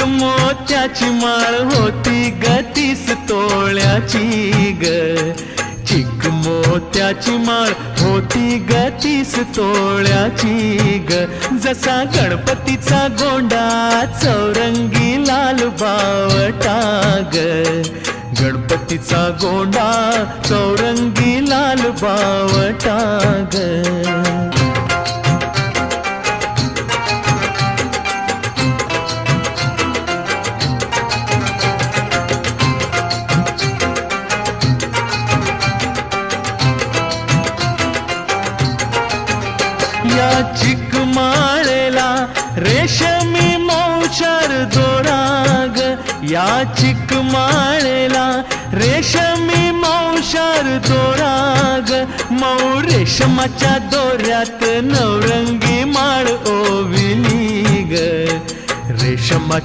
मोत्याची माळ होती ग 30 तोळ्याची ग, चिक मोत्याची माळ होती ग 30 तोळ्याची ग. जसा गणपतीचा गोंडा चौरंगी लाल बावटा ग, गणपतीचा गोंडा चौरंगी लाल बावटा ग. या चिकमाळेला रेशमी मौचार दोराग, या चिकमाळेला रेशमी मौचार दोराग. मऊ रेशमाच्या दोऱ्यात नवरंगी माळ ओविली ग, रेशमा